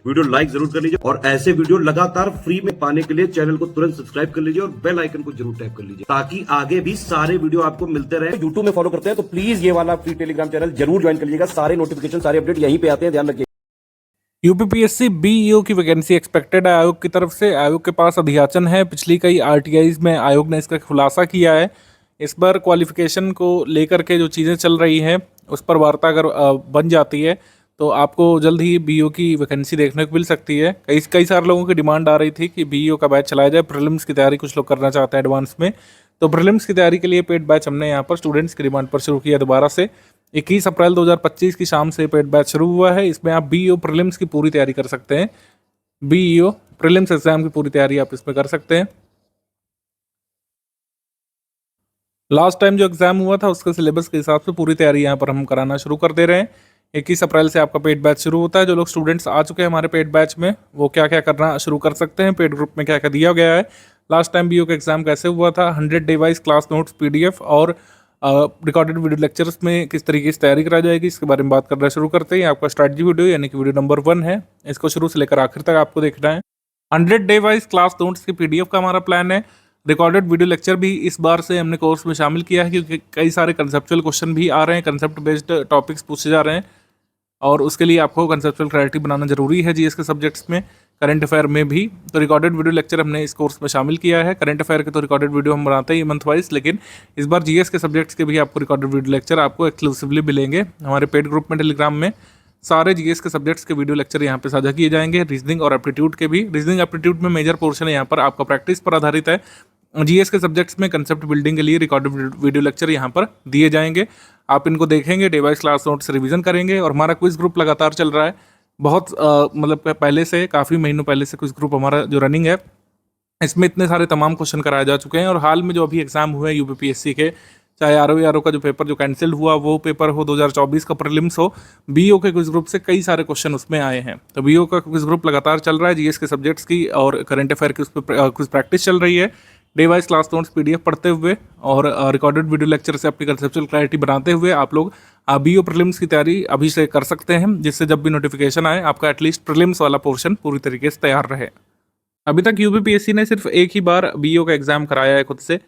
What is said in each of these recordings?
Video like जरूर कर लीजिए और ऐसे वीडियो लगातार फ्री में पाने के लिए चैनल को तुरंत सब्सक्राइब कर लीजिए और बेल आइकन को जरूर टैप कर लीजिए ताकि आगे भी सारे वीडियो आपको मिलते रहे। यूट्यूब में फॉलो करते हैं तो प्लीज ये वाला फ्री टेलीग्राम चैनल जरूर ज्वाइन कर लीजिएगा। सारे नोटिफिकेशन सारे अपडेट यहीं पे आते हैं, ध्यान रखिए। यूपीपीएससी बीईओ की वैकेंसी एक्सपेक्टेड है आयोग की तरफ से। आयोग के पास अध्याचन है, पिछली कई आरटीआईज में आयोग ने इसका खुलासा किया है। इस बार क्वालिफिकेशन को लेकर के जो चीज़ें चल रही हैं उस पर वार्ता अगर बन जाती है तो आपको जल्द ही बीईओ की वैकेंसी देखने को मिल सकती है। कई सारे लोगों की डिमांड आ रही थी कि बीईओ का बैच चलाया जाए। प्रीलिम्स की तैयारी कुछ लोग करना चाहते हैं एडवांस में, तो प्रीलिम्स की तैयारी के लिए पेड बैच हमने यहाँ पर स्टूडेंट्स की डिमांड पर शुरू किया दोबारा से। 21 अप्रैल 2025 की शाम से पेड बैच शुरू हुआ है। इसमें आप बीईओ प्रीलिम्स की पूरी तैयारी कर सकते हैं। बीईओ प्रीलिम्स एग्जाम की पूरी तैयारी आप इसमें कर सकते हैं। लास्ट टाइम जो एग्जाम हुआ था उसके सिलेबस के हिसाब से पूरी तैयारी यहाँ पर हम कराना शुरू कर दे रहे हैं। 21 अप्रैल से आपका पेड बैच शुरू होता है। जो लोग स्टूडेंट्स आ चुके हैं हमारे पेड बैच में वो क्या क्या करना शुरू कर सकते हैं, पेड ग्रुप में क्या क्या दिया गया है, लास्ट टाइम बीईओ का एग्जाम कैसे हुआ था, 100 day wise class notes PDF और रिकॉर्डेड वीडियो लेक्चर्स में किस तरीके से तैयारी कराई जाएगी, इसके बारे में बात करना शुरू करते हैं। आपका स्ट्रैटेजी वीडियो यानी कि वीडियो नंबर 1 है, इसको शुरू से लेकर आखिर तक आपको देखना है। 100 डे वाइज क्लास नोट्स की पीडीएफ का हमारा प्लान है। रिकॉर्डेड वीडियो लेक्चर भी इस बार से हमने कोर्स में शामिल किया है क्योंकि कई सारे कंसेप्चुअल क्वेश्चन भी आ रहे हैं, कंसेप्ट बेस्ड टॉपिक्स पूछे जा रहे हैं और उसके लिए आपको कंसेप्चुअल क्लैरिटी बनाना जरूरी है जीएस के सब्जेक्ट्स में, करंट अफेयर में भी। तो रिकॉर्डेड वीडियो लेक्चर हमने इस कोर्स में शामिल किया है। करंट अफेयर के तो रिकॉर्डेड वीडियो हम बनाते हैं मंथ वाइज, लेकिन इस बार जीएस के सब्जेक्ट्स के भी आपको रिकॉर्डेड वीडियो लेक्चर आपको एक्सक्लूसिवली मिलेंगे हमारे पेड ग्रुप में टेलीग्राम में। सारे जीएस के सब्जेक्ट्स के वीडियो लेक्चर यहाँ पे साझा किए जाएंगे। रीजनिंग और एप्टीट्यूड के भी, रीजनिंग एप्टीट्यूड में मेजर पोर्शन यहाँ पर आपका प्रैक्टिस पर आधारित है। जीएस के सब्जेक्ट्स में कंसेप्ट बिल्डिंग के लिए रिकॉर्डेड वीडियो लेक्चर यहाँ पर दिए जाएंगे। आप इनको देखेंगे, day wise class notes revision करेंगे और हमारा क्विज ग्रुप लगातार चल रहा है। बहुत मतलब पहले से, काफ़ी महीनों पहले से क्विज ग्रुप हमारा जो रनिंग है, इसमें इतने सारे तमाम क्वेश्चन कराए जा चुके हैं। और हाल में जो अभी एग्जाम हुए हैं यूपीपीएससी के, चाहे आरओ का जो पेपर जो कैंसिल हुआ वो पेपर हो, 2024 का प्रीलिम्स हो, बीईओ के क्विज ग्रुप से कई सारे क्वेश्चन उसमें आए हैं। तो बीईओ का क्विज ग्रुप लगातार चल रहा है। जीएस के सब्जेक्ट्स की और करंट अफेयर की उस पर क्विज प्रैक्टिस चल रही है। Day wise class notes PDF पढ़ते हुए और रिकॉर्डेड वीडियो लेक्चर से अपनी कंसेप्चुअल क्लैरिटी बनाते हुए आप लोग बीईओ प्रीलिम्स की तैयारी अभी से कर सकते हैं, जिससे जब भी नोटिफिकेशन आए आपका एटलीस्ट प्रीलिम्स वाला पोर्शन पूरी तरीके से तैयार रहे। अभी तक यूपीपीएससी ने सिर्फ एक ही बार बीईओ का एग्जाम कराया है खुद से।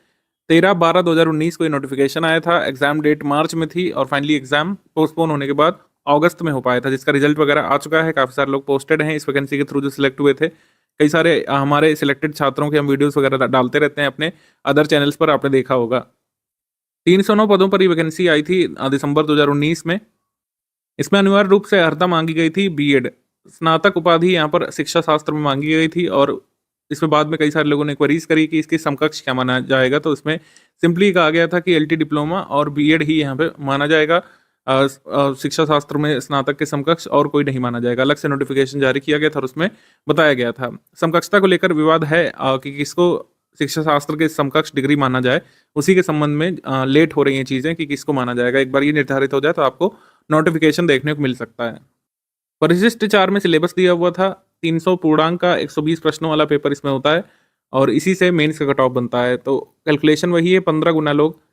13/12/2019 को ये नोटिफिकेशन आया था। एग्जाम डेट मार्च में थी और फाइनली एग्जाम पोस्टपोन होने के बाद अगस्त में हो पाया था, जिसका रिजल्ट वगैरह आ चुका है। काफ़ी सारे लोग पोस्टेड हैं इस वैकेंसी के थ्रू जो सिलेक्ट हुए थे। कई सारे हमारे सिलेक्टेड छात्रों के हम वीडियोस वगैरह डालते रहते हैं अपने अदर चैनल्स पर, आपने देखा होगा। 309 पदों पर ये वैकेंसी आई थी दिसंबर 2019 में। इसमें अनिवार्य रूप से अर्हता मांगी गई थी बीएड, स्नातक उपाधि यहाँ पर शिक्षा शास्त्र में मांगी गई थी। और इसमें बाद में कई सारे लोगों ने क्वेरीज करी कि इसके समकक्ष क्या माना जाएगा, तो इसमें सिंपली कहा गया था कि एलटी डिप्लोमा और बीएड ही यहाँ पे माना जाएगा। शिक्षा शास्त्र में स्नातक के समकक्ष और कोई नहीं माना जाएगा। अलग से नोटिफिकेशन जारी किया गया था और उसमें बताया गया था। समकक्षता को लेकर विवाद है कि किसको शिक्षा शास्त्र के समकक्ष डिग्री माना जाए, उसी के संबंध में लेट हो रही हैं चीज़ें कि किसको माना जाएगा। एक बार ये निर्धारित हो जाए तो आपको नोटिफिकेशन देखने को मिल सकता है। परिशिष्ट 4 में सिलेबस दिया हुआ था। 300 पूर्णांक का 120 प्रश्नों वाला पेपर इसमें होता है और इसी से मेंस का कट ऑफ बनता है। तो कैलकुलेशन वही है, 15 गुना लोग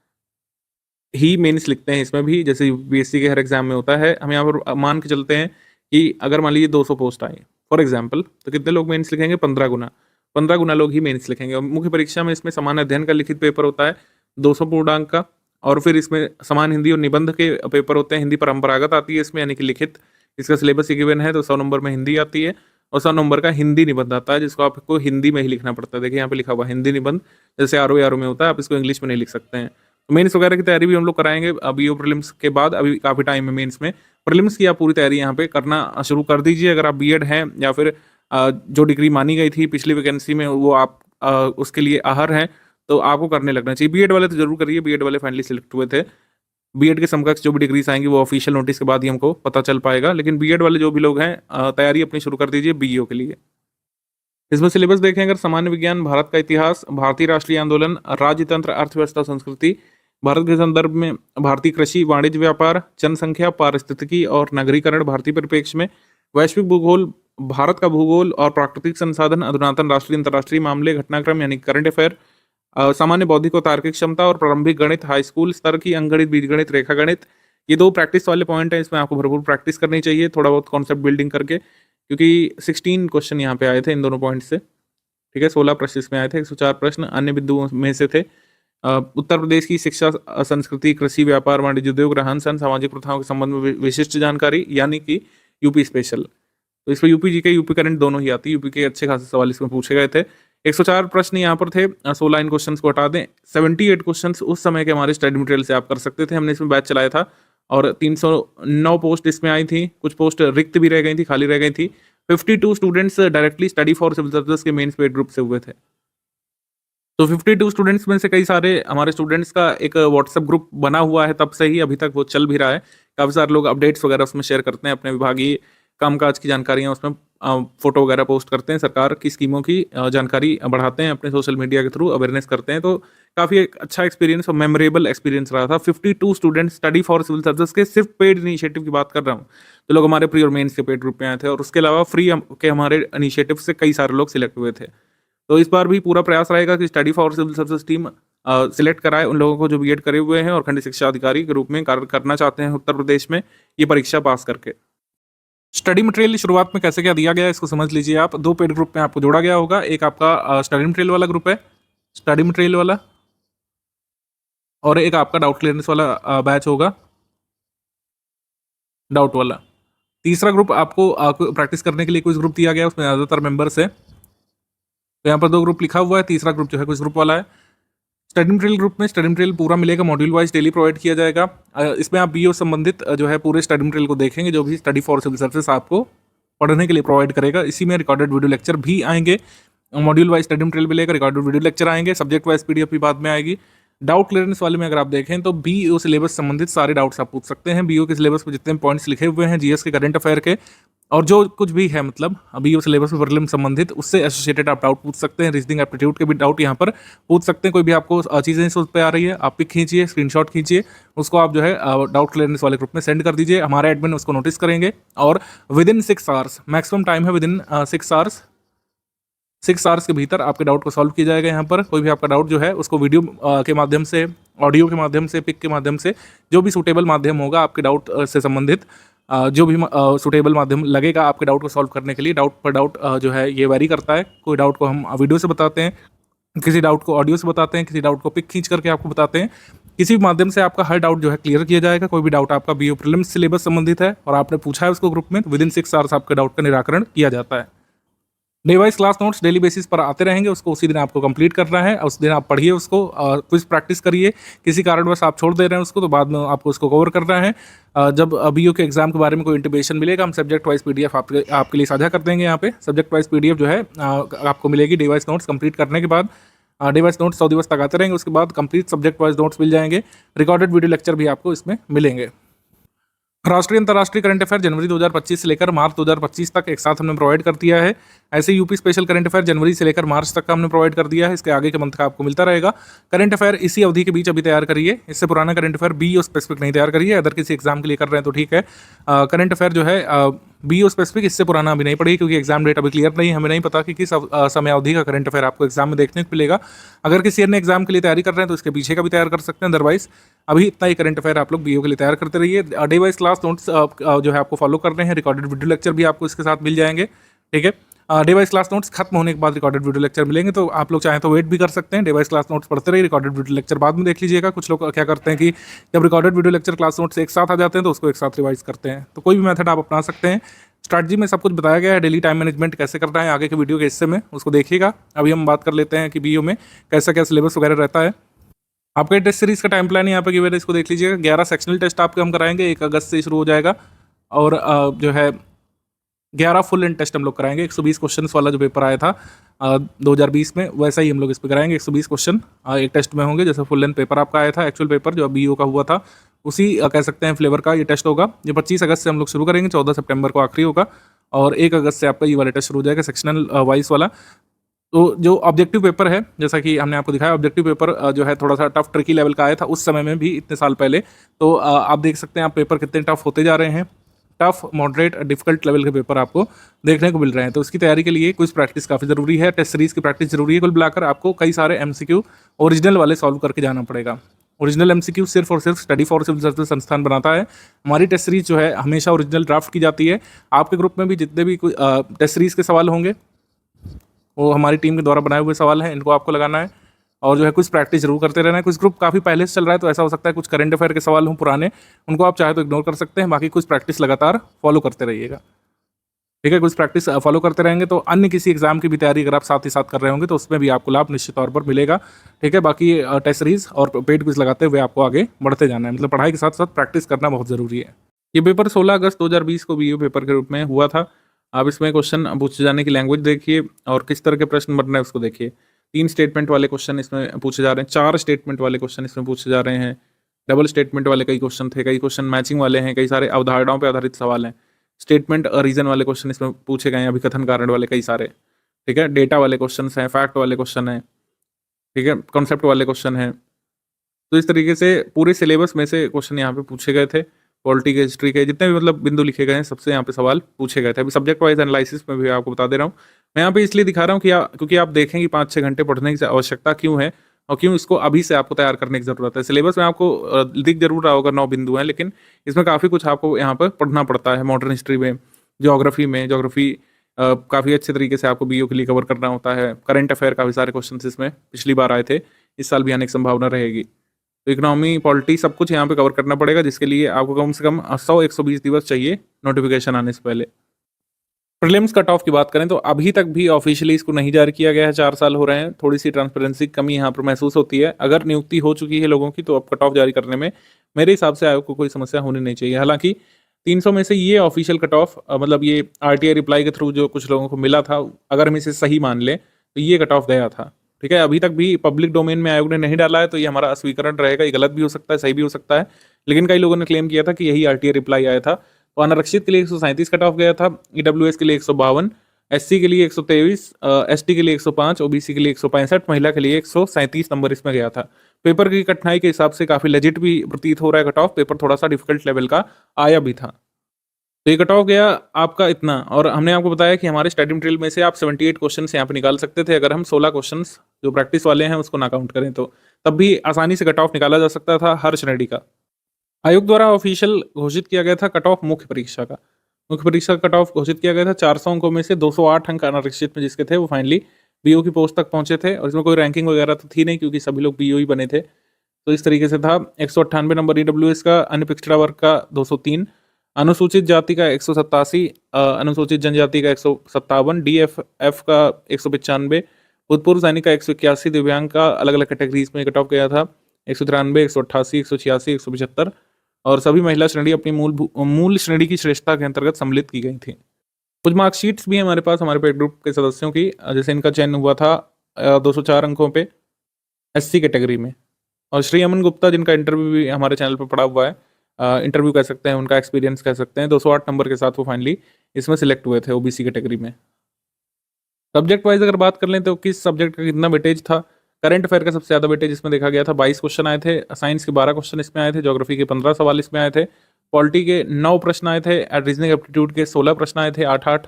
ही मेंस लिखते हैं इसमें भी, जैसे यूपीएससी के हर एग्जाम में होता है। हम यहाँ पर मान के चलते हैं कि अगर मान लीजिए 200 पोस्ट आई फॉर एग्जाम्पल, तो कितने लोग मेंस लिखेंगे? 15 गुना। 15 गुना लोग ही मेंस लिखेंगे। और मुख्य परीक्षा में इसमें समान अध्ययन का लिखित पेपर होता है 200 पूर्णांक का, और फिर इसमें समान हिंदी और निबंध के पेपर होते हैं। हिंदी परंपरागत आती है इसमें, यानी कि लिखित, इसका सिलेबस ही गिवन है। तो 100 नंबर में हिंदी आती है और 100 नंबर का हिंदी निबंध आता है, जिसको आपको हिंदी में ही लिखना पड़ता है। देखिए यहाँ पे लिखा हुआ हिंदी निबंध, जैसे आरओ में होता है, आप इसको इंग्लिश में नहीं लिख सकते हैं। तो मेंस वगैरह की तैयारी भी हम लोग कराएंगे बीईओ प्रीलिम्स के बाद। अभी काफ़ी टाइम है मेंस में। प्रीलिम्स की आप पूरी तैयारी यहाँ पे करना शुरू कर दीजिए। अगर आप बीएड हैं या फिर जो डिग्री मानी गई थी पिछली वैकेंसी में वो आप उसके लिए आहर हैं, तो आपको करने लगना चाहिए। बीएड वाले तो जरूर करिए, बीएड वाले फाइनली सिलेक्ट हुए थे। बीएड के समकक्ष जो भी डिग्रीज आएंगी वो ऑफिशियल नोटिस के बाद ही हमको पता चल पाएगा, लेकिन बीएड वाले जो भी लोग हैं तैयारी अपनी शुरू कर दीजिए बीईओ के लिए। इसमें सिलेबस देखें अगर सामान्य विज्ञान, भारत का इतिहास, भारतीय राष्ट्रीय आंदोलन, राज्यतंत्र, अर्थव्यवस्था, संस्कृति, भारत के संदर्भ में भारतीय कृषि, वाणिज्य, व्यापार, जनसंख्या, पारिस्थितिकी और नगरीकरण, भारतीय परिप्रेक्ष्य में वैश्विक भूगोल, भारत का भूगोल और प्राकृतिक संसाधन, अधुनातन राष्ट्रीय अंतर्राष्ट्रीय मामले, घटनाक्रम यानी करंट अफेयर, सामान्य बौद्धिक और तार्किक क्षमता और प्रारंभिक गणित, हाई स्कूल स्तर की अंकगणित, बीजगणित, रेखा गणित। ये 2 प्रैक्टिस वाले पॉइंट हैं, इसमें आपको भरपूर प्रैक्टिस करनी चाहिए, थोड़ा बहुत कॉन्सेप्ट बिल्डिंग करके। क्योंकि 16 क्वेश्चन यहाँ पे आए थे इन दोनों पॉइंट से, ठीक है। 16 प्रश्न इसमें आए थे, 104 प्रश्न अन्य बिंदुओं में से थे। उत्तर प्रदेश की शिक्षा, संस्कृति, कृषि, व्यापार, वाणिज्य, उद्योग, रहन सहन, सामाजिक प्रथाओं के संबंध में विशिष्ट जानकारी, यानी कि यूपी स्पेशल। तो इसमें यूपी जी के यूपी करंट दोनों ही आती है, यूपी के अच्छे खासे सवाल इसमें पूछे गए थे। 104 प्रश्न यहाँ पर थे, 16 इन क्वेश्चंस को हटा दें। 78 क्वेश्चंस उस समय के हमारे स्टडी मटेरियल से आप कर सकते थे, हमने इसमें बैच चलाया था और 309 पोस्ट इसमें आई थी, कुछ पोस्ट रिक्त भी रह गई थी, खाली रह गई थी। 52 students directly study for civil services के मेंस पेड ग्रुप से हुए थे। तो 52 स्टूडेंट्स में से कई सारे हमारे स्टूडेंट्स का एक व्हाट्सएप ग्रुप बना हुआ है, तब से ही अभी तक वो चल भी रहा है। काफ़ी सारे लोग अपडेट्स वगैरह उसमें शेयर करते हैं, अपने विभागीय कामकाज की जानकारियाँ उसमें फोटो वगैरह पोस्ट करते हैं, सरकार की स्कीमों की जानकारी बढ़ाते हैं, अपने सोशल मीडिया के थ्रू अवेयरनेस करते हैं। तो काफ़ी एक अच्छा एक्सपीरियंस और मेमोरेबल एक्सपीरियंस रहा था। 52 students study for civil services के सिर्फ पेड इनिशिएटिव की बात कर रहा हूँ, तो लोग हमारे प्री और मेंस के पेड ग्रुप में आए थे और उसके अलावा फ्री के हमारे इनिशिएटिव से कई सारे लोग सिलेक्ट हुए थे। तो इस बार भी पूरा प्रयास रहेगा कि study for civil services team select कराए उन लोगों को जो बीएड करे हुए हैं और खंड शिक्षा अधिकारी के रूप में कार्य करना चाहते हैं उत्तर प्रदेश में, ये परीक्षा पास करके। स्टडी मटेरियल शुरुआत में कैसे क्या दिया गया है इसको समझ लीजिए आप। 2 पेड ग्रुप में आपको जोड़ा गया होगा, एक आपका स्टडी मटेरियल वाला ग्रुप है, स्टडी मटेरियल वाला, और एक आपका डाउट क्लियरेंस वाला बैच होगा, डाउट वाला। तीसरा ग्रुप आपको प्रैक्टिस करने के लिए कुछ ग्रुप दिया गया है, उसमें ज़्यादातर मेंबर्स है। तो यहाँ पर 2 ग्रुप लिखा हुआ है, तीसरा ग्रुप जो है कुछ ग्रुप वाला है। स्टडी मटेरियल ग्रुप में स्टडी मटेरियल पूरा मिलेगा, मॉड्यूल वाइज डेली प्रोवाइड किया जाएगा। इसमें आप बीओ संबंधित जो है पूरे स्टडी मटेरियल को देखेंगे, जो भी स्टडी फॉर सिविल सर्विसेज आपको पढ़ने के लिए प्रोवाइड करेगा। इसी में रिकॉर्डेड वीडियो लेक्चर भी आएंगे, मॉड्यूल वाइज स्टडी मटेरियल मिलेगा, रिकॉर्डेड वीडियो लेक्चर आएंगे, सब्जेक्ट वाइज पीडीएफ भी बाद में आएगी। डाउट क्लियरेंस वाले में अगर आप देखें तो बीओ सिलेबस संबंधित सारे डाउट्स आप पूछ सकते हैं। बीओ के सिलेबस में जितने पॉइंट्स लिखे हुए हैं, जीएस के, करंट अफेयर के, और जो कुछ भी है मतलब अभी वो सिलेबस में प्रीलिम संबंधित, उससे एसोसिएटेड आप डाउट पूछ सकते हैं। रीजनिंग एप्टीट्यूड के भी डाउट यहाँ पर पूछ सकते हैं। कोई भी आपको चीज़ें सोच पे आ रही है, आप पिक खींचिए, स्क्रीनशॉट खींचिए, उसको आप जो है डाउट क्लियरेंस वाले ग्रुप में सेंड कर दीजिए। हमारे एडमिन उसको नोटिस करेंगे और with in 6 hours, maximum time है विद इन 6 आवर्स, 6 आवर्स के भीतर आपके डाउट को सॉल्व किया जाएगा। यहाँ पर कोई भी आपका डाउट जो है उसको वीडियो के माध्यम से, ऑडियो के माध्यम से, पिक के माध्यम से, जो भी सूटेबल माध्यम होगा आपके डाउट से संबंधित, जो भी सूटेबल माध्यम लगेगा आपके डाउट को सॉल्व करने के लिए। डाउट पर डाउट जो है ये वेरी करता है। कोई डाउट को हम वीडियो से बताते हैं, किसी डाउट को ऑडियो से बताते हैं, किसी डाउट को पिक खींच करके आपको बताते हैं। किसी भी माध्यम से आपका हर डाउट जो है क्लियर किया जाएगा। कोई भी डाउट आपका बीओ प्रीलिम्स सिलेबस संबंधित है और आपने पूछा है उसको ग्रुप में, विद इन 6 आवर्स आपके डाउट का निराकरण किया जाता है। Day wise class notes daily basis पर आते रहेंगे, उसको उसी दिन आपको कंप्लीट करना है। उस दिन आप पढ़िए उसको, कुछ प्रैक्टिस करिए। किसी कारणवश आप छोड़ दे रहे हैं उसको, तो बाद में आपको उसको कवर करना है। जब बीओ के एग्जाम के बारे में कोई इंटीमेशन मिलेगा, हम सब्जेक्ट वाइज पीडीएफ आपके लिए साझा कर देंगे। यहाँ पे सब्जेक्ट वाइज पीडीएफ जो है आपको मिलेगी डे वाइज नोट्स कंप्लीट करने के बाद। डे वाइज नोट्स 100 दिवस तक आते रहेंगे, उसके बाद कंप्लीट सब्जेक्ट वाइज नोट्स मिल जाएंगे। रिकॉर्डेड वीडियो लेक्चर भी आपको इसमें मिलेंगे। राष्ट्रीय अंतर्राष्ट्रीय करंट अफेयर जनवरी 2025 से लेकर मार्च 2025 तक एक साथ हमने प्रोवाइड कर दिया है। ऐसे यूपी स्पेशल करंट अफेयर जनवरी से लेकर मार्च तक का हमने प्रोवाइड कर दिया है। इसके आगे के मंथ का आपको मिलता रहेगा। करंट अफेयर इसी अवधि के बीच अभी तैयार करिए, इससे पुराना करंट अफेयर बीओ स्पेसिफिक नहीं तैयार करिए। अगर किसी एग्जाम के लिए कर रहे हैं तो ठीक है। करंट अफेयर जो है बीओ स्पेसिफिक इससे पुराना अभी नहीं पढ़िए, क्योंकि एग्जाम डेट अभी क्लियर नहीं है। हमें नहीं पता कि किस समय अवधि का करंट अफेयर आपको एग्जाम में देखने को मिलेगा। अगर किसी अन्य एग्जाम के लिए तैयारी कर रहे हैं तो इसके पीछे का भी तैयार कर सकते हैं। अदरवाइज अभी इतना ही करंट अफेयर आप लोग बीओ के लिए तैयार करते रहिए। डे वाइज क्लास नोट्स जो है आपको फॉलो करने हैं। रिकॉर्डेड वीडियो लेक्चर भी आपको इसके साथ मिल जाएंगे, ठीक है। डे वाइज क्लास नोट्स खत्म होने के बाद रिकॉर्डेड वीडियो लेक्चर मिलेंगे, तो आप लोग चाहें तो वेट भी कर सकते हैं। डे वाइज क्लास नोट्स पढ़ते रहिए, रिकॉर्डेड वीडियो लेक्चर बाद में देख लीजिएगा। कुछ लोग क्या करते हैं कि जब recorded video lecture class notes एक साथ आ जाते हैं तो उसको एक साथ रिवाइज करते हैं। तो कोई भी मेथड आप अपना सकते हैं। स्ट्रैटेजी में सब कुछ बताया गया है। डेली टाइम मैनेजमेंट कैसे करना है आगे के वीडियो के हिस्से में, उसको देखिएगा। अभी हम बात कर लेते हैं कि बीओ में कैसा क्या सिलेबस वगैरह रहता है। आपके टेस्ट सीरीज का टाइम प्लान यहाँ पे गिवन है, इसको देख लीजिएगा। 11 सेक्शनल टेस्ट आपके हम कराएंगे, 1 अगस्त से शुरू हो जाएगा। और जो है 11 फुल लेंथ टेस्ट हम लोग कराएंगे। 120 क्वेश्चन वाला जो पेपर आया था 2020 में, वैसा ही हम लोग इस पर कराएंगे। 120 क्वेश्चन एक टेस्ट में होंगे, जैसे फुल लेंथ पेपर आपका आया था। एक्चुअल पेपर जो बीओ का हुआ था उसी कह सकते हैं फ्लेवर का ये टेस्ट होगा। ये 25 अगस्त से हम लोग शुरू करेंगे, 14 सितंबर को आखिरी होगा। और 1 अगस्त से आपका ये वाला टेस्ट शुरू हो जाएगा सेक्शनल वाइज वाला। तो जो ऑब्जेक्टिव पेपर है, जैसा कि हमने आपको दिखाया, ऑब्जेक्टिव पेपर जो है थोड़ा सा टफ ट्रिकी लेवल का आया था उस समय में भी, इतने साल पहले। तो आप देख सकते हैं आप पेपर कितने टफ होते जा रहे हैं। टफ, मॉडरेट, डिफिकल्ट लेवल के पेपर आपको देखने को मिल रहे हैं। तो उसकी तैयारी के लिए कुछ प्रैक्टिस काफ़ी ज़रूरी है। टेस्ट सीरीज़ की प्रैक्टिस जरूरी है। कुल मिलाकर आपको कई सारे MCQ ओरिजिनल वाले सॉल्व करके जाना पड़ेगा। ओरिजिनल एमसीक्यू सिर्फ और सिर्फ स्टडी फॉर सिविल सर्विस संस्थान बनाता है। हमारी टेस्ट सीरीज जो है हमेशा ओरिजिनल ड्राफ्ट की जाती है। आपके ग्रुप में भी जितने भी टेस्ट सीरीज के सवाल होंगे वो हमारी टीम के द्वारा बनाए हुए सवाल हैं, इनको आपको लगाना है और जो है कुछ प्रैक्टिस जरूर करते रहना है। कुछ ग्रुप काफ़ी पहले से चल रहा है तो ऐसा हो सकता है कुछ करंट अफेयर के सवाल हों पुराने, उनको आप चाहे तो इग्नोर कर सकते हैं, बाकी कुछ प्रैक्टिस लगातार फॉलो करते रहिएगा। ठीक है, कुछ प्रैक्टिस फॉलो करते रहेंगे तो अन्य किसी एग्जाम की भी तैयारी अगर आप साथ ही साथ कर रहे होंगे तो उसमें भी आपको लाभ निश्चित तौर पर मिलेगा। ठीक है, बाकी टेस्ट सीरीज और पेड क्विज लगाते हुए आपको आगे बढ़ते जाना है, मतलब पढ़ाई के साथ साथ प्रैक्टिस करना बहुत ज़रूरी है। ये पेपर 16 अगस्त 2020 को बीयू पेपर के रूप में हुआ था। आप इसमें क्वेश्चन पूछे जाने की लैंग्वेज देखिए और किस तरह के प्रश्न बन रहे हैं उसको देखिए। 3 स्टेटमेंट वाले क्वेश्चन इसमें पूछे जा रहे हैं, 4 स्टेटमेंट वाले क्वेश्चन इसमें पूछे जा रहे हैं, डबल स्टेटमेंट वाले कई क्वेश्चन थे, कई क्वेश्चन मैचिंग वाले हैं, कई सारे अवधारणाओं पर आधारित सवाल हैं। स्टेटमेंट रीजन वाले क्वेश्चन इसमें पूछे गए हैं, अभिकथन कारण वाले कई सारे। ठीक है, डेटा वाले क्वेश्चन हैं, फैक्ट वाले क्वेश्चन हैं, ठीक है, कॉन्सेप्ट वाले क्वेश्चन हैं। तो इस तरीके से पूरे सिलेबस में से क्वेश्चन यहाँ पे पूछे गए थे। पॉलिटी के, हिस्ट्री के जितने भी मतलब बिंदु लिखे गए हैं सबसे यहाँ पे सवाल पूछे गए थे। अभी सब्जेक्ट वाइज एनालिसिस में भी आपको बता दे रहा हूँ मैं, यहाँ पे इसलिए दिखा रहा हूँ कि क्योंकि आप देखें कि 5-6 घंटे पढ़ने की आवश्यकता क्यों है और क्यों इसको अभी से आपको तैयार करने की जरूरत है। सिलेबस में आपको दिख जरूर रहा होगा 9 बिंदु हैं, लेकिन इसमें काफ़ी कुछ आपको यहाँ पर पढ़ना पड़ता है। मॉडर्न हिस्ट्री में, ज्योग्राफी काफ़ी अच्छे तरीके से आपको बीओ के लिए कवर करना होता है। करंट अफेयर काफ़ी सारे क्वेश्चन इसमें पिछली बार आए थे, इस साल भी आने की संभावना रहेगी। तो इकोनॉमी, पॉलिटी सब कुछ यहाँ पे कवर करना पड़ेगा, जिसके लिए आपको कम से कम 100-120 दिवस चाहिए नोटिफिकेशन आने से पहले। प्रीलिम्स कट ऑफ की बात करें तो अभी तक भी ऑफिशियली इसको नहीं जारी किया गया है, 4 साल हो रहे हैं, थोड़ी सी ट्रांसपेरेंसी की कमी यहाँ पर महसूस होती है। अगर नियुक्ति हो चुकी है लोगों की तो अब कट ऑफ जारी करने में मेरे हिसाब से आयोग को कोई समस्या होनी नहीं चाहिए। हालांकि 300 में से ये ऑफिशियल कट ऑफ मतलब ये आरटीआई रिप्लाई के थ्रू जो कुछ लोगों को मिला था, अगर हम इसे सही मान लें तो ये कट ऑफ गया था। ठीक है, अभी तक भी पब्लिक डोमेन में आयोग ने नहीं डाला है तो ये हमारा अस्वीकरण रहेगा। ये गलत भी हो सकता है, सही भी हो सकता है, लेकिन कई लोगों ने क्लेम किया था कि यही आरटीआई रिप्लाई आया था। तो अनारक्षित के लिए 137 कट ऑफ गया था, ईडब्ल्यूएस के लिए 152, एससी के लिए 123, एसटी के लिए 105, ओबीसी के लिए 165, महिला के लिए 137 नंबर इसमें गया था। पेपर की कठिनाई के हिसाब से काफ़ी लेजिट भी प्रतीत हो रहा है कट ऑफ, पेपर थोड़ा सा डिफिकल्ट लेवल का आया भी था। तो ये कट ऑफ गया आपका इतना, और हमने आपको बताया कि हमारे स्टडी मटेरियल में से आप 78 क्वेश्चन यहाँ पे निकाल सकते थे अगर हम 16 क्वेश्चन जो प्रैक्टिस वाले हैं उसको ना काउंट करें तो, तब भी आसानी से कट ऑफ निकाला जा सकता था हर श्रेणी का। आयोग द्वारा ऑफिशियल घोषित किया गया था कट ऑफ मुख्य परीक्षा का। मुख्य परीक्षा का कट ऑफ घोषित किया गया था 400 अंकों में से 208 अंक अनारक्षित में जिसके थे वो फाइनली बीओ की पोस्ट तक पहुंचे थे, और इसमें कोई रैंकिंग वगैरह तो थी नहीं क्योंकि सभी लोग बीओ ही बने थे। तो इस तरीके से था। 198 नंबर ईडब्ल्यूएस का, अन्य पिछड़ा वर्ग का 203, अनुसूचित जाति का 187, अनुसूचित जनजाति का 157, डीएफएफ का 195, भूतपूर्व सैनिक का 181, दिव्यांग का अलग अलग कैटेगरीज में कट ऑफ गया था 193, 188, 186, 175, और सभी महिला श्रेणी अपनी मूल श्रेणी की श्रेष्ठता के अंतर्गत सम्मिलित की गई थी। कुछ मार्कशीट्स भी हैं हमारे पास हमारे पेड ग्रुप के सदस्यों की, जैसे इनका चयन हुआ था 204 अंकों पे एससी कैटेगरी में, और श्री अमन गुप्ता जिनका इंटरव्यू भी हमारे चैनल पर पड़ा हुआ है, इंटरव्यू कह सकते हैं, उनका एक्सपीरियंस कह सकते हैं, 208 नंबर के साथ वो फाइनली इसमें सिलेक्ट हुए थे ओबीसी कैटेगरी में। सब्जेक्ट वाइज अगर बात कर लें तो किस सब्जेक्ट का कितना वेटेज था, करंट अफेयर का सबसे ज़्यादा वेटेज इसमें देखा गया था, 22 क्वेश्चन आए थे, साइंस के 12 क्वेश्चन इसमें आए थे, ज्योग्राफी के 15 सवाल इसमें आए थे, पॉलिटी के 9 प्रश्न आए थे, रीजनिंग एप्टीट्यूड के 16 प्रश्न आए थे 8-8,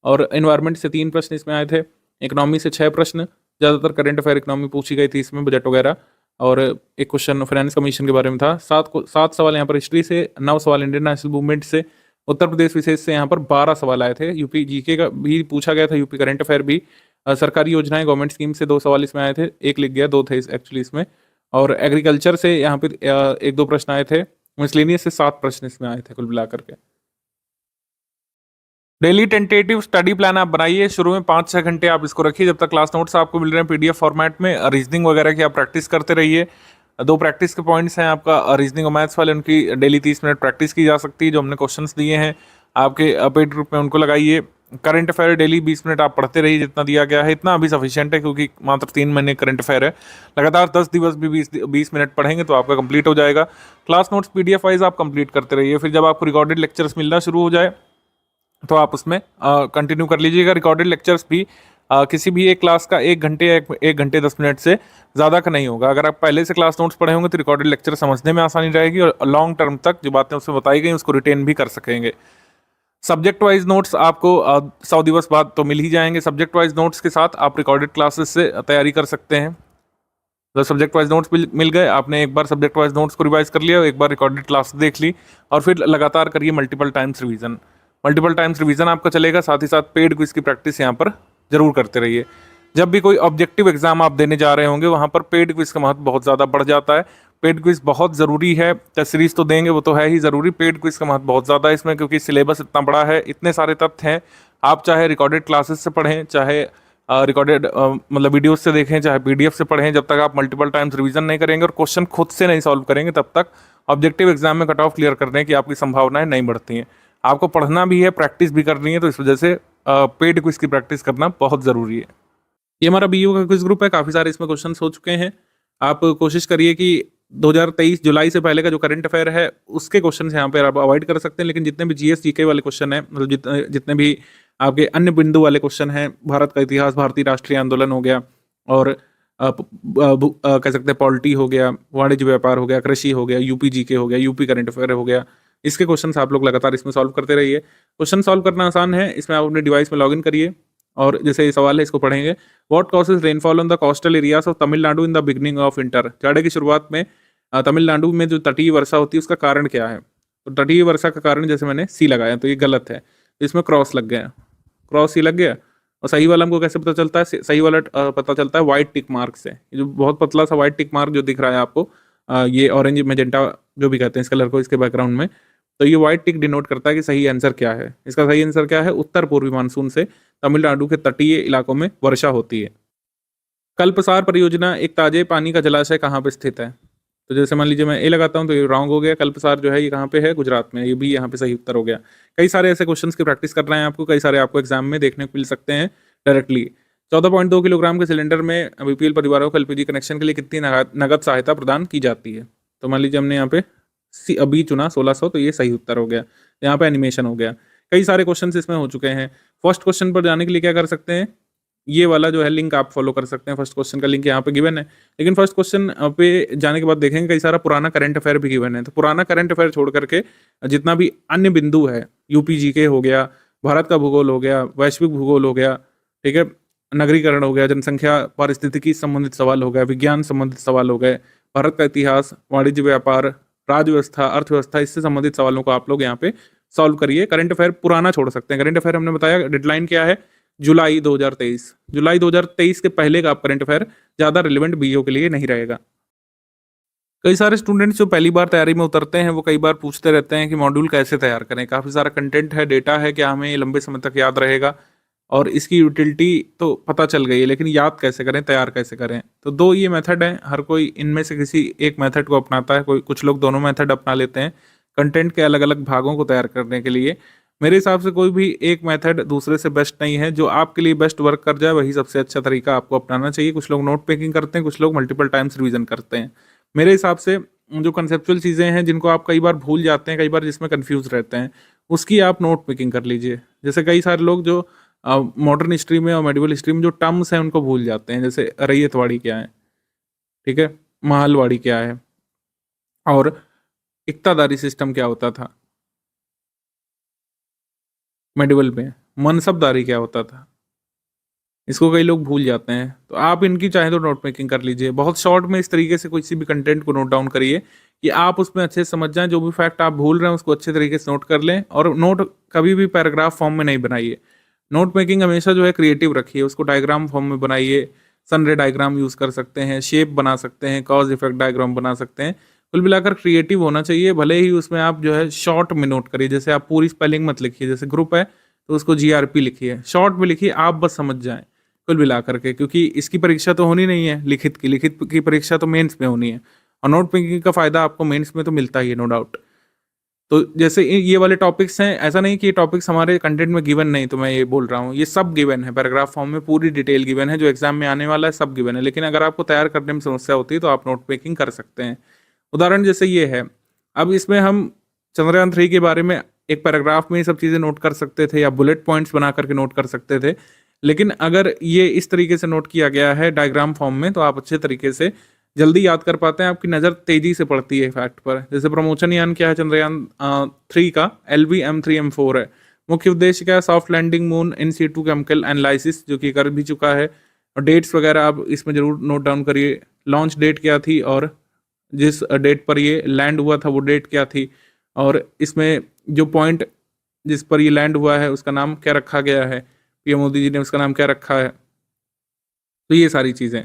और एनवायरनमेंट से 3 प्रश्न इसमें आए थे, इकोनॉमी से 6 प्रश्न, ज़्यादातर करंट अफेयर इकोनॉमी पूछी गई थी इसमें, बजट वगैरह, और एक क्वेश्चन फाइनेंस कमीशन के बारे में था। 7 सवाल यहाँ पर हिस्ट्री से, 9 सवाल इंडियन नेशनल मूवमेंट से, उत्तर प्रदेश विशेष से यहाँ पर 12 सवाल आए थे, यूपी जीके का भी पूछा गया था, यूपी करंट अफेयर भी, सरकारी योजनाएं गवर्नमेंट स्कीम से 2 सवाल इसमें आए थे, एक लिख गया, 2 थे एक्चुअली इसमें, और एग्रीकल्चर से यहाँ पर 1-2 प्रश्न आए थे, मिसलेनियस से 7 प्रश्न इसमें आए थे कुल मिलाकर के। डेली टेंटेटिव स्टडी प्लान आप बनाइए, शुरू में 5-6 घंटे आप इसको रखिए जब तक क्लास नोट्स आपको मिल रहे हैं पीडीएफ फॉर्मेट में। रीजनिंग वगैरह की आप प्रैक्टिस करते रहिए। 2 प्रैक्टिस के पॉइंट्स हैं आपका, रीजनिंग और मैथ्स वाले, उनकी डेली 30 मिनट प्रैक्टिस की जा सकती है। जो हमने क्वेश्चंस दिए हैं आपके पेड ग्रुप में उनको लगाइए। करंट अफेयर डेली 20 मिनट आप पढ़ते रहिए, जितना दिया गया है इतना अभी सफिशिएंट है, क्योंकि मात्र 3 महीने करंट अफेयर है। लगातार 10 दिवस भी 20 मिनट पढ़ेंगे तो आपका कंप्लीट हो जाएगा। क्लास नोट्स पीडीएफ वाइज आप कंप्लीट करते रहिए, फिर जब आपको रिकॉर्डेड लेक्चर्स मिलना शुरू हो जाए तो आप उसमें कंटिन्यू कर लीजिएगा। रिकॉर्डेड लेक्चर्स भी किसी भी एक क्लास का 1 घंटे या 1 घंटे 10 मिनट से ज़्यादा का नहीं होगा। अगर आप पहले से क्लास नोट्स पढ़े होंगे तो रिकॉर्डेड लेक्चर समझने में आसानी रहेगी, और लॉन्ग टर्म तक जो बातें उसमें बताई गई उसको रिटेन भी कर सकेंगे। सब्जेक्ट वाइज नोट्स आपको 100 दिवस बाद तो मिल ही जाएंगे। सब्जेक्ट वाइज नोट्स के साथ आप रिकॉर्डेड क्लासेस से तैयारी कर सकते हैं। तो सब्जेक्ट वाइज नोट्स मिल गए, आपने एक बार सब्जेक्ट वाइज नोट्स को रिवाइज कर लिया, एक बार रिकॉर्डेड क्लास देख ली, और फिर लगातार करिए multiple times revision. Multiple times revision आपका चलेगा, साथ ही साथ पेड क्विज की प्रैक्टिस यहाँ पर जरूर करते रहिए। जब भी कोई ऑब्जेक्टिव एग्जाम आप देने जा रहे होंगे वहाँ पर पेड क्विज का महत्व बहुत ज़्यादा बढ़ जाता है। पेड क्विज बहुत ज़रूरी है, टेस्ट सीरीज तो देंगे वो तो है ही ज़रूरी, पेड क्विज का महत्व बहुत ज़्यादा है इसमें, क्योंकि सिलेबस इतना बड़ा है, इतने सारे तथ्य हैं। आप चाहे रिकॉर्डेड क्लासेस से पढ़ें, चाहे रिकॉर्डेड मतलब वीडियोस से देखें, चाहे पीडीएफ से पढ़ें, जब तक आप मल्टीपल टाइम्स रिवीजन नहीं करेंगे और क्वेश्चन खुद से नहीं सॉल्व करेंगे तब तक ऑब्जेक्टिव एग्जाम में कट ऑफ क्लियर करने की आपकी संभावनाएं नहीं बढ़ती हैं। आपको पढ़ना भी है, प्रैक्टिस भी करनी है, तो इस वजह से पेड क्विज की प्रैक्टिस करना बहुत ज़रूरी है। ये हमारा बीयू का क्विज ग्रुप है, काफ़ी सारे इसमें क्वेश्चन हो चुके हैं। आप कोशिश करिए कि 2023 जुलाई से पहले का जो करंट अफेयर है उसके क्वेश्चन यहाँ पे आप अवॉइड कर सकते हैं, लेकिन जितने भी जीएस जीके वाले क्वेश्चन हैं, मतलब जितने भी आपके अन्य बिंदु वाले क्वेश्चन हैं, भारत का इतिहास, भारतीय राष्ट्रीय आंदोलन हो गया, और कह सकते हैं पॉलिटी हो गया, वाणिज्य व्यापार हो गया, कृषि हो गया, यूपी जीके हो गया, यूपी करंट अफेयर हो गया, इसके क्वेश्चन आप लोग लगातार इसमें सॉल्व करते रहिए। क्वेश्चन सॉल्व करना आसान है, इसमें आप अपने डिवाइस में लॉगिन करिए और जैसे ये सवाल है इसको पढ़ेंगे। What causes rainfall on the coastal areas of Tamil Nadu in the beginning of winter. जाड़े की शुरुआत में तमिलनाडु में जो तटीय वर्षा होती है उसका कारण क्या है। तो तटीय वर्षा का कारण जैसे मैंने सी लगाया, तो ये गलत है, तो इसमें क्रॉस लग गया, क्रॉस सी लग गया। और सही वाला हमको कैसे पता चलता है, सही वाला पता चलता है व्हाइट टिक मार्क से। ये जो बहुत पतला सा व्हाइट टिक मार्क जो दिख रहा है आपको, ये ऑरेंज मैजेंटा जो भी कहते हैं इस कलर को, इसके बैकग्राउंड में, तो ये व्हाइट टिक डिनोट करता है कि सही आंसर क्या है। इसका सही आंसर क्या है, उत्तर पूर्वी मानसून से तमिलनाडु के तटीय इलाकों में वर्षा होती है। कल्पसार परियोजना एक ताजे पानी का जलाशय कहाँ पे स्थित है। तो जैसे मान लीजिए मैं ए लगाता हूँ तो ये रॉन्ग हो गया, कल्पसार जो है ये कहाँ पे है, गुजरात में, ये भी यहाँ पे सही उत्तर हो गया। कई सारे ऐसे क्वेश्चंस की प्रैक्टिस कर रहे हैं आपको, कई सारे आपको एग्जाम में देखने को मिल सकते हैं डायरेक्टली। 14.2 किलोग्राम के सिलेंडर में बीपीएल परिवारों को एलपीजी कनेक्शन के लिए कितनी नगद सहायता प्रदान की जाती है। तो मान लीजिए हमने यहाँ पे बी चुना 1600, तो ये सही उत्तर हो गया। यहाँ पे एनिमेशन हो गया। कई सारे क्वेश्चन इसमें हो चुके हैं। फर्स्ट क्वेश्चन पर जाने के लिए क्या कर सकते हैं, ये वाला जो है लिंक आप फॉलो कर सकते हैं। फर्स्ट क्वेश्चन का लिंक यहाँ पे गिवन है, लेकिन फर्स्ट क्वेश्चन पे जाने के बाद देखेंगे कई सारा पुराना करंट अफेयर भी गिवन है। तो पुराना करंट अफेयर छोड़ करके जितना भी अन्य बिंदु है, यूपी जीके हो गया, भारत का भूगोल हो गया, वैश्विक भूगोल हो गया, ठीक है, नगरीकरण हो गया, जनसंख्या पारिस्थितिकी संबंधित सवाल हो गया, विज्ञान संबंधित सवाल हो गए, भारत का इतिहास, वाणिज्य व्यापार, राज्य व्यवस्था, अर्थव्यवस्था, इससे संबंधित सवालों को आप लोग यहाँ पे सॉल्व करिए। करंट अफेयर पुराना छोड़ सकते हैं। करंट अफेयर हमने बताया डेडलाइन क्या है, जुलाई 2023। जुलाई 2023 के पहले का आप करंट अफेयर ज़्यादा रिलेवेंट बीओ के लिए नहीं रहेगा। कई सारे स्टूडेंट्स जो पहली बार तैयारी में उतरते हैं वो कई बार पूछते रहते हैं कि मॉड्यूल कैसे तैयार करें, काफ़ी सारा कंटेंट है, डेटा है, क्या हमें लंबे समय तक याद रहेगा, और इसकी यूटिलिटी तो पता चल गई है, लेकिन याद कैसे करें, तैयार कैसे करें। तो दो ये मेथड हैं, हर कोई इनमें से किसी एक मेथड को अपनाता है, कुछ लोग दोनों मेथड अपना लेते हैं कंटेंट के अलग अलग भागों को तैयार करने के लिए। मेरे हिसाब से कोई भी एक मेथड दूसरे से बेस्ट नहीं है, जो आपके लिए बेस्ट वर्क कर जाए वही सबसे अच्छा तरीका आपको अपनाना चाहिए। कुछ लोग नोट मेकिंग करते हैं, कुछ लोग मल्टीपल टाइम्स रिवीजन करते हैं। मेरे हिसाब से जो कंसेप्चुअल चीज़ें हैं जिनको आप कई बार भूल जाते हैं, कई बार जिसमें कन्फ्यूज रहते हैं, उसकी आप नोट मेकिंग कर लीजिए। जैसे कई सारे लोग जो मॉडर्न हिस्ट्री में और मेडिवल हिस्ट्री में जो टर्म्स हैं उनको भूल जाते हैं, जैसे रैयतवाड़ी क्या है, ठीक है, महलवाड़ी क्या है, और इक्तादारी सिस्टम क्या होता था मेडिवल में, मनसबदारी क्या होता था, इसको कई लोग भूल जाते हैं। तो आप इनकी चाहे तो नोट मेकिंग कर लीजिए। बहुत शॉर्ट में इस तरीके से किसी भी कंटेंट को नोट डाउन करिए कि आप उसमें अच्छे से समझ जाएं, जो भी फैक्ट आप भूल रहे हैं उसको अच्छे तरीके से नोट कर लें, और नोट कभी भी पैराग्राफ फॉर्म में नहीं बनाइए। नोट मेकिंग हमेशा जो है क्रिएटिव रखिए, उसको डायग्राम फॉर्म में बनाइए। सनरे डायग्राम यूज़ कर सकते हैं, शेप बना सकते हैं, कॉज इफेक्ट डायग्राम बना सकते हैं। कुल मिलाकर क्रिएटिव होना चाहिए। भले ही उसमें आप जो है शॉर्ट में नोट करिए, जैसे आप पूरी स्पेलिंग मत लिखिए, जैसे ग्रुप है तो उसको GRP लिखिए, शॉर्ट में लिखिए, आप बस समझ जाएं कुल मिलाकर के, क्योंकि इसकी परीक्षा तो होनी नहीं है लिखित की परीक्षा तो मेंस में होनी है, और नोट मेकिंग का फ़ायदा आपको मेंस में तो मिलता ही है, नो डाउट। तो जैसे ये वाले टॉपिक्स हैं, ऐसा नहीं कि ये टॉपिक्स हमारे कंटेंट में गिवन नहीं, तो मैं ये बोल रहा हूँ, ये सब गिवन है, पैराग्राफ फॉर्म में पूरी डिटेल गिवन है, जो एग्जाम में आने वाला है सब गिवन है। लेकिन अगर आपको तैयार करने में समस्या होती है तो आप नोट मेकिंग कर सकते हैं। उदाहरण जैसे ये है, अब इसमें हम चंद्रयान 3 के बारे में एक पैराग्राफ में ये सब चीज़ें नोट कर सकते थे, या बुलेट पॉइंट्स बना करके नोट कर सकते थे। लेकिन अगर ये इस तरीके से नोट किया गया है डायग्राम फॉर्म में, तो आप अच्छे तरीके से जल्दी याद कर पाते हैं, आपकी नज़र तेजी से पड़ती है फैक्ट पर। जैसे प्रमोशन यान क्या है चंद्रयान 3 का, LV-M3-M4 है। मुख्य उद्देश्य क्या है, soft landing, moon in situ chemical analysis, जो कि कर भी चुका है। और डेट्स वगैरह आप इसमें ज़रूर नोट डाउन करिए। लॉन्च डेट क्या थी और जिस डेट पर ये लैंड हुआ था वो डेट क्या थी, और इसमें जो पॉइंट जिस पर ये लैंड हुआ है उसका नाम क्या रखा गया है, पीएम मोदी जी ने उसका नाम क्या रखा है। तो ये सारी चीज़ें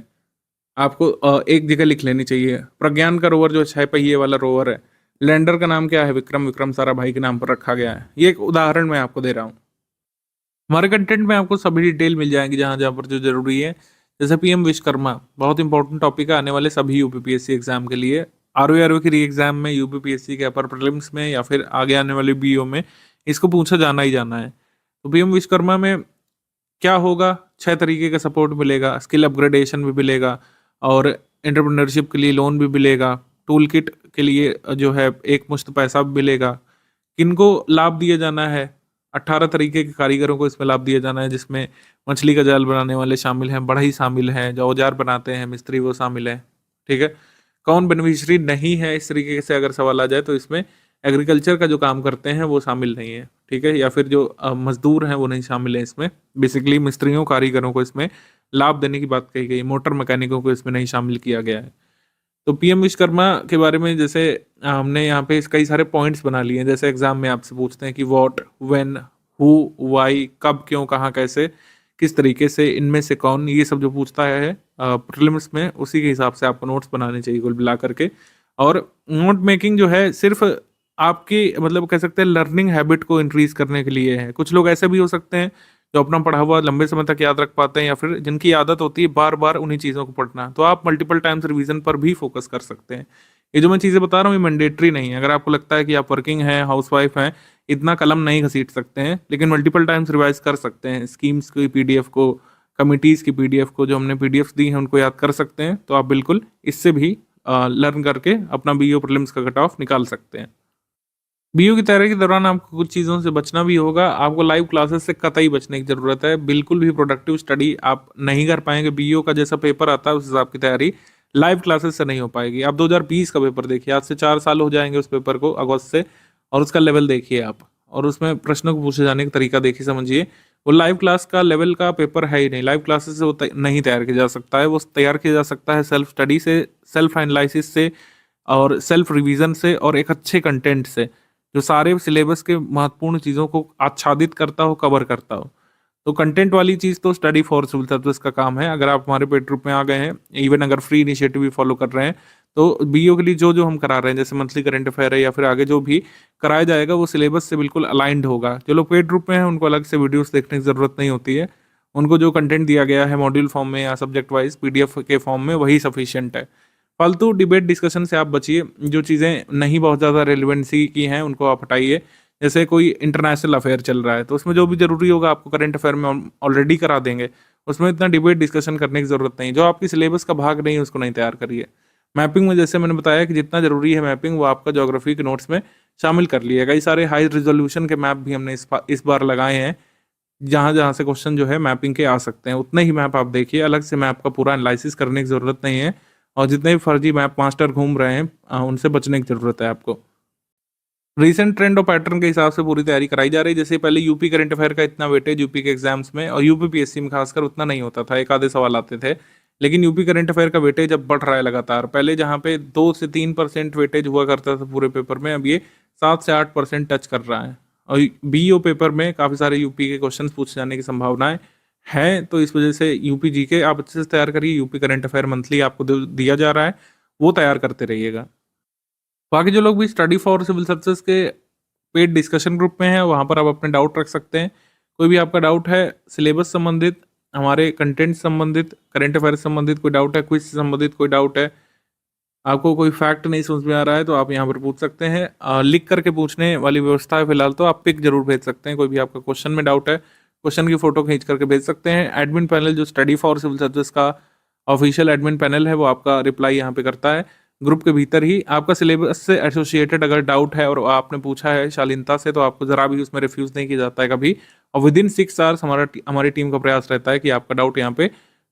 आपको एक जगह लिख लेनी चाहिए। प्रज्ञान का रोवर जो 6 पहिए वाला रोवर है, लैंडर का नाम क्या है, विक्रम, विक्रम साराभाई के नाम पर रखा गया है। ये एक उदाहरण मैं आपको दे रहा हूँ। हमारे कंटेंट में आपको सभी डिटेल मिल जाएंगी जहाँ पर जो ज़रूरी है। जैसे पीएम विश्वकर्मा बहुत इंपॉर्टेंट टॉपिक है आने वाले सभी यूपीपीएससी एग्जाम के लिए। आरओ की री एग्जाम में, यूपीपीएससी के अपर प्रीलिम्स में, या फिर आगे आने वाले बीओ में इसको पूछा जाना ही जाना है। तो पीएम विश्वकर्मा में क्या होगा, 6 तरीके का सपोर्ट मिलेगा, स्किल अपग्रेडेशन भी मिलेगा, और एंटरप्रेन्योरशिप के लिए लोन भी मिलेगा, टूल किट के लिए जो है एक मुश्त पैसा भी मिलेगा। किनको लाभ दिया जाना है, 18 तरीके के कारीगरों को इसमें लाभ दिया जाना है, जिसमें मछली का जाल बनाने वाले शामिल हैं, बढ़ई शामिल हैं, जो औजार बनाते हैं मिस्त्री वो शामिल है। ठीक है, कौन बेनिफिशियरी नहीं है, इस तरीके से अगर सवाल आ जाए तो इसमें एग्रीकल्चर का जो काम करते हैं वो शामिल नहीं है। ठीक है, या फिर जो मजदूर हैं वो नहीं शामिल है इसमें। बेसिकली मिस्त्रियों कारीगरों को इसमें लाभ देने की बात कही गई, मोटर मैकेनिकों को इसमें नहीं शामिल किया गया है। तो पीएम विश्वकर्मा के बारे में जैसे हमने यहाँ पे कई सारे पॉइंट्स बना लिए हैं। जैसे एग्जाम में आपसे पूछते हैं कि व्हाट, व्हेन, हु, व्हाई, कब, क्यों, कहाँ, कैसे, किस तरीके से, इनमें से कौन, ये सब जो पूछता है प्रीलिम्स में, उसी के हिसाब से आपको नोट्स बनाने चाहिए कुल मिला करके। और नोट मेकिंग जो है सिर्फ आपकी मतलब कह सकते हैं लर्निंग हैबिट को इंक्रीज करने के लिए है। कुछ लोग ऐसे भी हो सकते हैं जो अपना पढ़ा हुआ लंबे समय तक याद रख पाते हैं, या फिर जिनकी आदत होती है बार बार उन्हीं चीज़ों को पढ़ना, तो आप मल्टीपल टाइम्स रिवीजन पर भी फोकस कर सकते हैं। ये जो मैं चीज़ें बता रहा हूँ ये मैंडेटरी नहीं है। अगर आपको लगता है कि आप वर्किंग हैं, हाउसवाइफ हैं, इतना कलम नहीं घसीट सकते हैं, लेकिन मल्टीपल टाइम्स रिवाइज कर सकते हैं। स्कीम्स की पीडीएफ को, कमिटीज़ की पीडीएफ को, जो हमने पीडीएफ दी हैं उनको याद कर सकते हैं, तो आप बिल्कुल इससे भी लर्न करके अपना बीओ प्रीलिम्स का कट ऑफ निकाल सकते हैं। बीओ की तैयारी के दौरान आपको कुछ चीज़ों से बचना भी होगा। आपको लाइव क्लासेस से कतई बचने की ज़रूरत है। बिल्कुल भी प्रोडक्टिव स्टडी आप नहीं कर पाएंगे। बीओ का जैसा पेपर आता है उस हिसाब की तैयारी लाइव क्लासेस से नहीं हो पाएगी। आप 2020 का पेपर देखिए, आज से 4 साल हो जाएंगे उस पेपर को, अगस्त से, और उसका लेवल देखिए आप, और उसमें प्रश्नों को पूछे जाने का तरीका देखिए, समझिए। वो लाइव क्लास का लेवल का पेपर है ही नहीं। लाइव क्लासेस से वो नहीं तैयार किया जा सकता है। वो तैयार किया जा सकता है सेल्फ स्टडी से, सेल्फ एनालिसिस से, और सेल्फ रिवीजन से, और एक अच्छे कंटेंट से जो सारे सिलेबस के महत्वपूर्ण चीज़ों को आच्छादित करता हो, कवर करता हो। तो कंटेंट वाली चीज़ तो स्टडी फॉर सिविल सर्विस का काम है। अगर आप हमारे पेड ग्रुप में आ गए हैं, इवन अगर फ्री इनिशिएटिव भी फॉलो कर रहे हैं, तो बीओ के लिए जो जो हम करा रहे हैं, जैसे मंथली करंट अफेयर है या फिर आगे जो भी कराया जाएगा, वो सिलेबस से बिल्कुल अलाइंड होगा। जो लोग पेड ग्रुप में हैं उनको अलग से वीडियोस देखने की ज़रूरत नहीं होती है। उनको जो कंटेंट दिया गया है मॉड्यूल फॉर्म में या सब्जेक्ट वाइज पीडीएफ के फॉर्म में, वही सफिशिएंट है। फालतू डिबेट डिस्कशन से आप बचिए। जो चीज़ें नहीं बहुत ज़्यादा रेलिवेंसी की हैं उनको आप हटाइए। जैसे कोई इंटरनेशनल अफेयर चल रहा है तो उसमें जो भी ज़रूरी होगा आपको करंट अफेयर में ऑलरेडी करा देंगे, उसमें इतना डिबेट डिस्कशन करने की ज़रूरत नहीं। जो आपकी सिलेबस का भाग नहीं है उसको नहीं तैयार करिए। मैपिंग में जैसे मैंने बताया कि जितना ज़रूरी है मैपिंग, वो आपका ज्योग्राफी के नोट्स में शामिल कर लिया। कई सारे हाई रिजोल्यूशन के मैप भी हमने इस बार लगाए हैं, जहाँ जहाँ से क्वेश्चन जो है मैपिंग के आ सकते हैं। उतने ही मैप आप देखिए, अलग से मैप का पूरा एनालिसिस करने की ज़रूरत नहीं है। और जितने भी फर्जी मैप मास्टर घूम रहे हैं उनसे बचने की ज़रूरत है आपको। रीसेंट ट्रेंड और पैटर्न के हिसाब से पूरी तैयारी कराई जा रही है। जैसे पहले यूपी करंट अफेयर का इतना वेटेज यूपी के एग्जाम्स में और यूपीपीएससी में खासकर उतना नहीं होता था, एक आधे सवाल आते थे। लेकिन यूपी करंट अफेयर का वेटेज अब बढ़ रहा है लगातार। पहले जहाँ पे 2 से 3% वेटेज हुआ करता था पूरे पेपर में, अब ये 7 से 8% टच कर रहा है। और बीओ पेपर में काफ़ी सारे यूपी के क्वेश्चन पूछे जाने की संभावनाएं हैं। तो इस वजह से यूपी जीके आप अच्छे से तैयार करिए। यूपी करंट अफेयर मंथली आपको दिया जा रहा है, वो तैयार करते रहिएगा। बाकी जो लोग भी स्टडी फॉर सिविल सर्विसेज के पेड डिस्कशन ग्रुप में हैं, वहाँ पर आप अपने डाउट रख सकते हैं। कोई भी आपका डाउट है सिलेबस संबंधित, हमारे कंटेंट संबंधित, करंट अफेयर संबंधित कोई डाउट है, क्विज से संबंधित कोई डाउट है, आपको कोई फैक्ट नहीं समझ में आ रहा है, तो आप यहाँ पर पूछ सकते हैं। लिख करके पूछने वाली व्यवस्था है फिलहाल, तो आप पिक जरूर भेज सकते हैं। कोई भी आपका क्वेश्चन में डाउट है, क्वेश्चन की फोटो खींच करके भेज सकते हैं। एडमिन पैनल जो स्टडी फॉर सिविल सर्विसेज का ऑफिशियल एडमिन पैनल है, वो आपका रिप्लाई यहाँ पे करता है। ग्रुप के भीतर ही आपका सिलेबस से एसोसिएटेड अगर डाउट है और आपने पूछा है शालीनता से, तो आपको जरा भी उसमें रिफ्यूज नहीं किया जाता है कभी। और विदिन 6 आवर्स हमारी टीम का प्रयास रहता है कि आपका डाउट यहाँ पे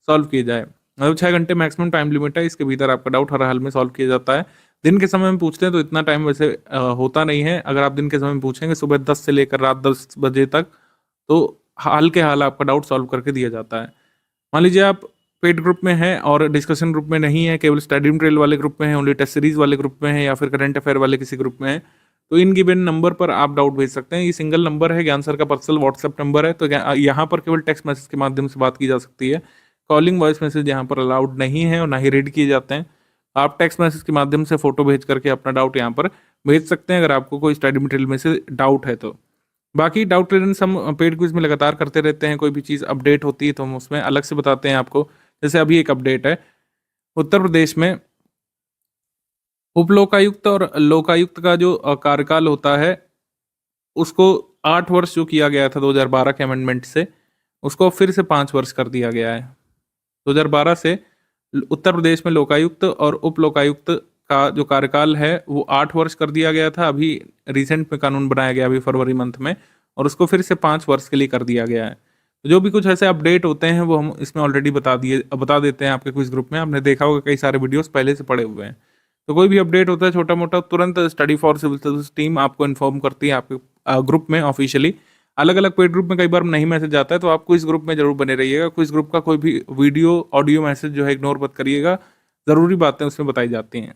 सॉल्व किया जाए। मतलब 6 घंटे मैक्सिमम टाइम लिमिट है, इसके भीतर आपका डाउट हर हाल में सॉल्व किया जाता है। दिन के समय में पूछते हैं तो इतना टाइम वैसे होता नहीं है। अगर आप दिन के समय में पूछेंगे सुबह 10 से लेकर रात 10 बजे तक, तो हाल के हाल आपका डाउट सॉल्व करके दिया जाता है। मान लीजिए आप पेड ग्रुप में है और डिस्कशन ग्रुप में नहीं है, केवल स्टडी मटेरियल वाले ग्रुप में है, ओनली टेस्ट सीरीज वाले ग्रुप में है या फिर करंट अफेयर वाले किसी ग्रुप में है, तो इन गिवन नंबर पर आप डाउट भेज सकते हैं। ये सिंगल नंबर है, ज्ञान सर का पर्सनल व्हाट्सएप नंबर है, तो यहाँ पर केवल टेक्स्ट मैसेज के माध्यम से बात की जा सकती है। कॉलिंग वॉइस मैसेज यहाँ पर अलाउड नहीं है और ना ही रीड किए जाते हैं। आप टेक्स्ट मैसेज के माध्यम से फोटो भेज करके अपना डाउट यहाँ पर भेज सकते हैं अगर आपको कोई स्टडी मटेरियल में से डाउट है तो। बाकी डाउट क्लियरेंस हम पेड क्विज में लगातार करते रहते हैं, कोई भी चीज़ अपडेट होती है तो हम उसमें अलग से बताते हैं आपको। जैसे अभी एक अपडेट है, उत्तर प्रदेश में उप लोकायुक्त और लोकायुक्त का जो कार्यकाल होता है उसको 8 वर्ष जो किया गया था 2012 के अमेंडमेंट से, उसको फिर से 5 वर्ष कर दिया गया है। 2012 से उत्तर प्रदेश में लोकायुक्त और उप लोकायुक्त का जो कार्यकाल है वो 8 वर्ष कर दिया गया था। अभी रिसेंट में कानून बनाया गया अभी फरवरी मंथ में, और उसको फिर से 5 वर्ष के लिए कर दिया गया है। तो जो भी कुछ ऐसे अपडेट होते हैं वो हम इसमें ऑलरेडी बता देते हैं आपके क्विज ग्रुप में। आपने देखा होगा कई सारे वीडियोस पहले से पड़े हुए हैं। तो कोई भी अपडेट होता है छोटा मोटा, तुरंत study for civil service team आपको इन्फॉर्म करती है आपके ग्रुप में ऑफिशियली। अलग अलग पेड ग्रुप में कई बार नहीं मैसेज आता है, तो आप क्विज ग्रुप में जरूर बने रहिएगा। क्विज ग्रुप का कोई भी वीडियो ऑडियो मैसेज जो है इग्नोर मत करिएगा, ज़रूरी बातें उसमें बताई जाती हैं।